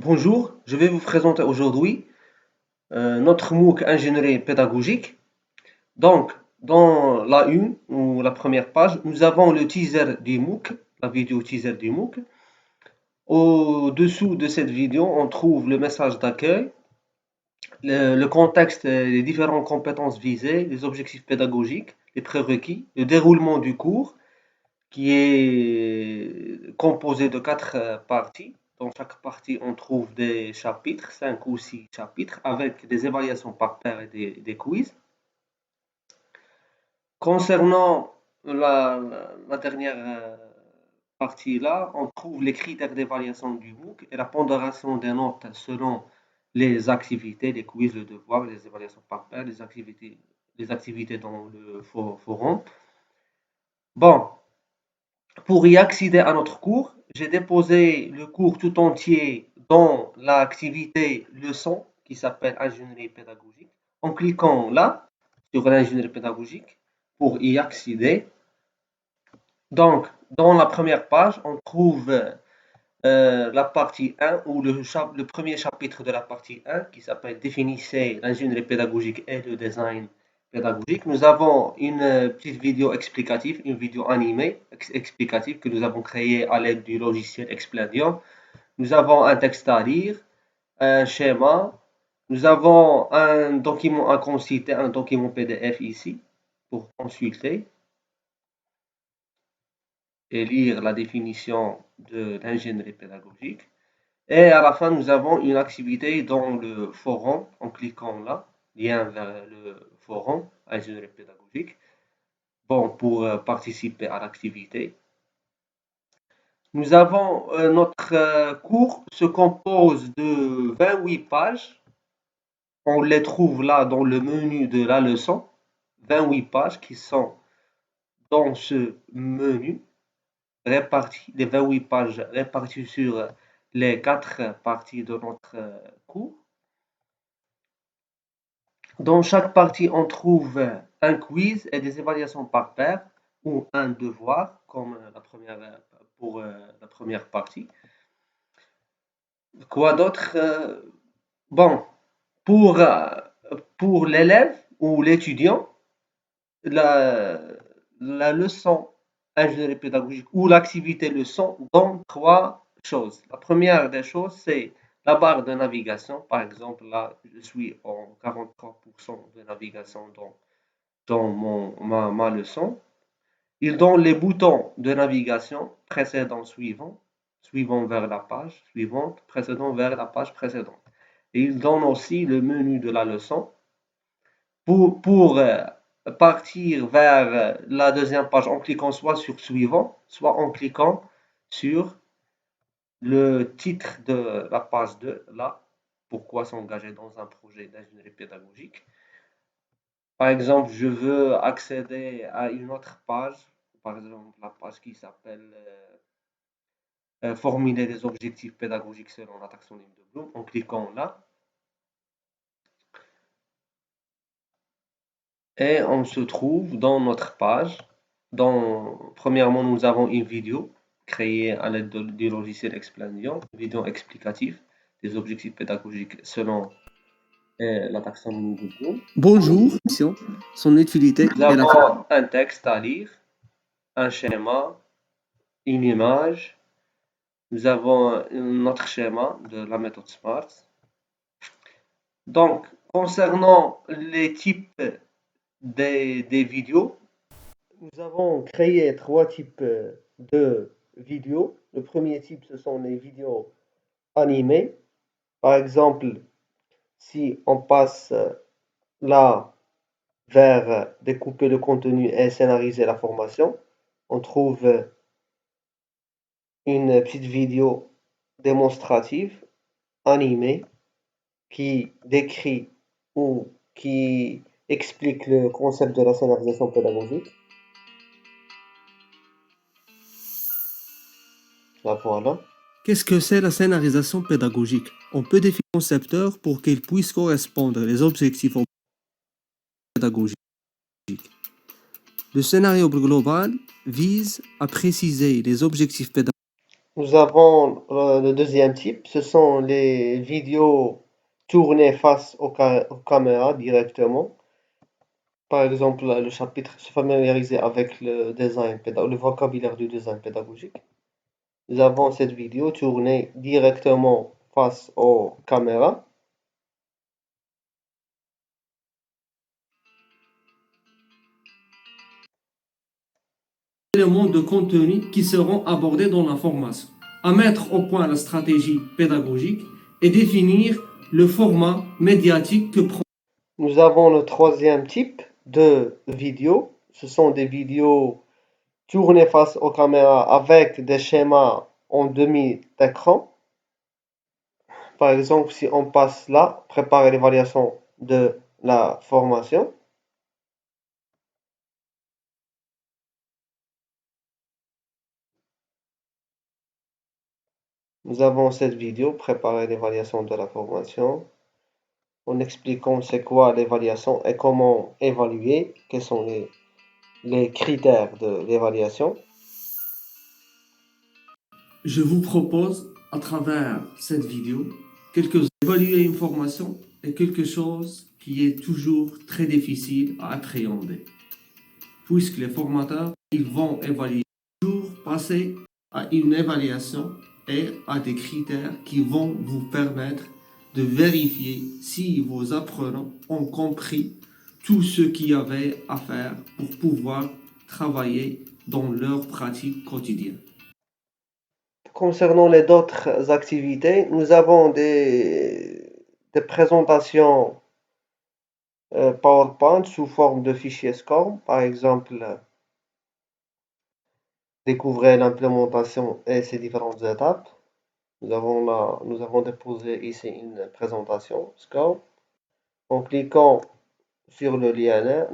Bonjour, je vais vous présenter aujourd'hui notre MOOC ingénierie pédagogique. Donc, dans la une ou la première page, nous avons le teaser du MOOC, la vidéo teaser du MOOC. Au-dessous de cette vidéo, on trouve le message d'accueil, le contexte, les différentes compétences visées, les objectifs pédagogiques, les prérequis, le déroulement du cours qui est composé de quatre parties. Dans chaque partie, on trouve des chapitres, 5 ou 6 chapitres, avec des évaluations par pair et des quiz. Concernant la dernière partie là, on trouve les critères d'évaluation du MOOC et la pondération des notes selon les activités, les quiz, le devoir, les évaluations par pair, les activités dans le forum. Bon, pour y accéder à notre cours, j'ai déposé le cours tout entier dans l'activité leçon qui s'appelle ingénierie pédagogique. En cliquant là, sur l'ingénierie pédagogique, pour y accéder. Donc, dans la première page, on trouve la partie 1 ou le premier chapitre de la partie 1 qui s'appelle Définissez l'ingénierie pédagogique et le design pédagogique. Nous avons une petite vidéo explicative, une vidéo animée explicative que nous avons créée à l'aide du logiciel Explodion. Nous avons un texte à lire, un schéma. Nous avons un document à consulter, un document PDF ici pour consulter et lire la définition de l'ingénierie pédagogique. Et à la fin, nous avons une activité dans le forum, en cliquant là, lien vers le forum ingénierie pédagogique, bon, pour participer à l'activité. Nous avons notre cours se compose de 28 pages. On les trouve là dans le menu de la leçon. 28 pages qui sont dans ce menu, réparties, les 28 pages réparties sur les 4 parties de notre cours. Dans chaque partie, on trouve un quiz et des évaluations par pair ou un devoir, comme pour la première partie. Quoi d'autre? Bon, pour, pour l'élève ou l'étudiant, la, la leçon ingénierie pédagogique ou l'activité leçon donne trois choses. La première des choses, c'est la barre de navigation. Par exemple, là, je suis en 43% de navigation dans ma leçon. Il donne les boutons de navigation précédent, suivant, suivant vers la page suivante, précédent vers la page précédente. Et il donne aussi le menu de la leçon pour partir vers la deuxième page en cliquant soit sur suivant, soit en cliquant sur le titre de la page 2, là, pourquoi s'engager dans un projet d'ingénierie pédagogique. Par exemple, je veux accéder à une autre page, par exemple la page qui s'appelle Formuler des objectifs pédagogiques selon la taxonomie de Bloom, en cliquant là. Et on se trouve dans notre page. Premièrement, nous avons une vidéo créée à l'aide du logiciel Explodion, une vidéo explicative des objectifs pédagogiques selon la taxonomie de Bloom. Bonjour, son utilité Nous et la avons un texte à lire, un schéma, une image. Nous avons notre schéma de la méthode SMART. Donc, concernant les types des vidéos, nous avons créé trois types de vidéos. Le premier type, ce sont les vidéos animées. Par exemple, si on passe là vers découper le contenu et scénariser la formation, on trouve une petite vidéo démonstrative animée qui décrit ou qui explique le concept de la scénarisation pédagogique. Là, voilà. Qu'est-ce que c'est la scénarisation pédagogique? On peut définir le concepteur pour qu'il puisse correspondre les objectifs pédagogiques. Le scénario global vise à préciser les objectifs pédagogiques Nous avons le deuxième type, ce sont les vidéos tournées face aux caméras directement. Par exemple, le chapitre se familiariser avec le vocabulaire du design pédagogique. Nous avons cette vidéo tournée directement face aux caméras. Éléments de contenu qui seront abordés dans la formation, à mettre au point la stratégie pédagogique et définir le format médiatique que prend. Nous avons le troisième type de vidéo. Ce sont des vidéos tournées face aux caméras avec des schémas en demi-écran. Par exemple, si on passe là, préparer l'évaluation de la formation. Nous avons cette vidéo, préparer l'évaluation de la formation, en expliquant c'est quoi l'évaluation et comment évaluer, quels sont les critères de l'évaluation. Je vous propose, à travers cette vidéo, évaluer une formation est quelque chose qui est toujours très difficile à appréhender, puisque les formateurs, ils vont évaluer, toujours passer à une évaluation et à des critères qui vont vous permettre de vérifier si vos apprenants ont compris tout ce qu'il y avait à faire pour pouvoir travailler dans leur pratique quotidienne. Concernant les autres activités, nous avons des présentations PowerPoint sous forme de fichier SCORM. Par exemple, découvrir l'implémentation et ses différentes étapes. Nous avons déposé ici une présentation SCORM. En cliquant sur le lien,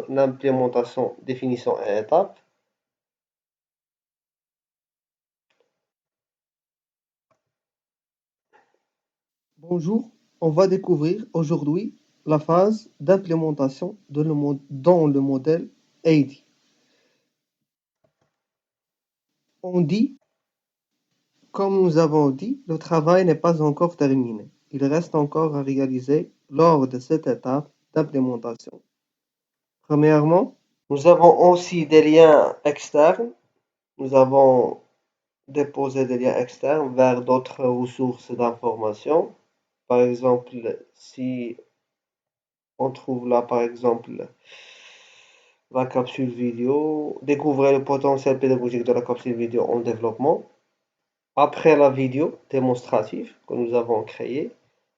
l'implémentation, définition et étapes. Bonjour, on va découvrir aujourd'hui la phase d'implémentation dans le modèle AD. On dit, comme nous avons dit, le travail n'est pas encore terminé. Il reste encore à réaliser lors de cette étape d'implémentation. Premièrement, nous avons aussi des liens externes. Nous avons déposé des liens externes vers d'autres ressources d'information. Par exemple, si on trouve là, par exemple, la capsule vidéo, découvrir le potentiel pédagogique de la capsule vidéo en développement. Après la vidéo démonstrative que nous avons créée,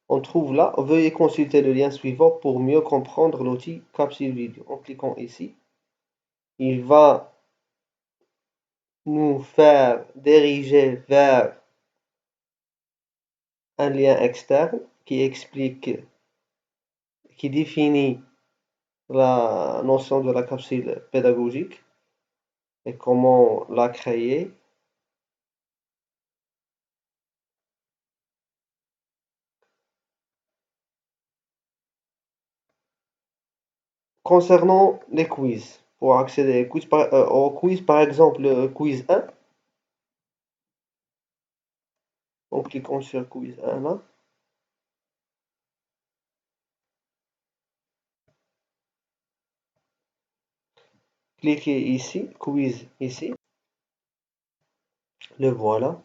on trouve là, veuillez consulter le lien suivant pour mieux comprendre l'outil capsule vidéo. En cliquant ici, il va nous faire diriger vers un lien externe qui explique, qui définit la notion de la capsule pédagogique et comment la créer. Concernant les quiz, pour accéder au quiz, par exemple, le quiz 1, en cliquant sur quiz 1 là, cliquez ici, quiz ici, le voilà,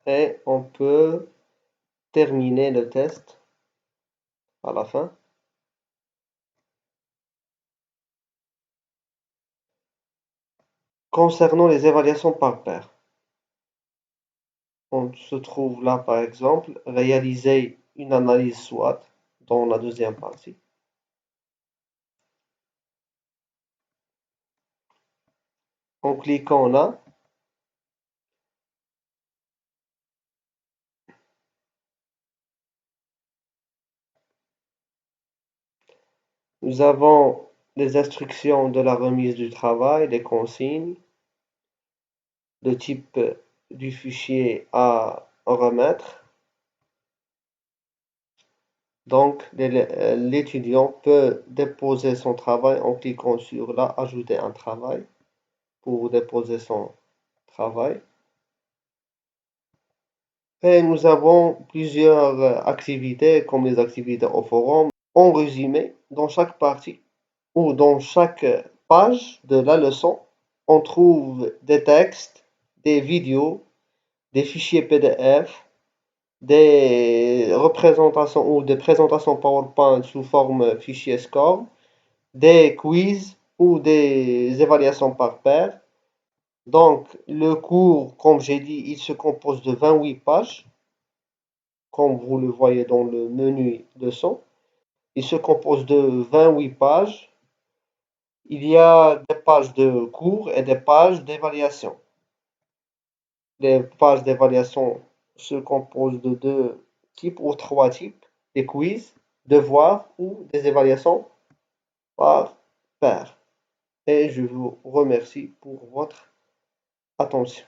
et on peut terminer le test à la fin. Concernant les évaluations par pair, on se trouve là par exemple, réaliser une analyse SWOT dans la deuxième partie. En cliquant là, nous avons les instructions de la remise du travail, les consignes, le type du fichier à remettre. Donc, l'étudiant peut déposer son travail en cliquant sur là, ajouter un travail. pour déposer son travail. Et nous avons plusieurs activités, comme les activités au forum. En résumé, dans chaque partie ou dans chaque page de la leçon, on trouve des textes, des vidéos, des fichiers PDF, des représentations ou des présentations PowerPoint sous forme fichier score, des quiz ou des évaluations par pair. Donc, le cours, comme j'ai dit, il se compose de 28 pages, comme vous le voyez dans le menu leçon. Il se compose de 28 pages. Il y a des pages de cours et des pages d'évaluation. Les pages d'évaluation se composent de deux types ou trois types, des quiz, devoirs ou des évaluations par pair. Et je vous remercie pour votre attention.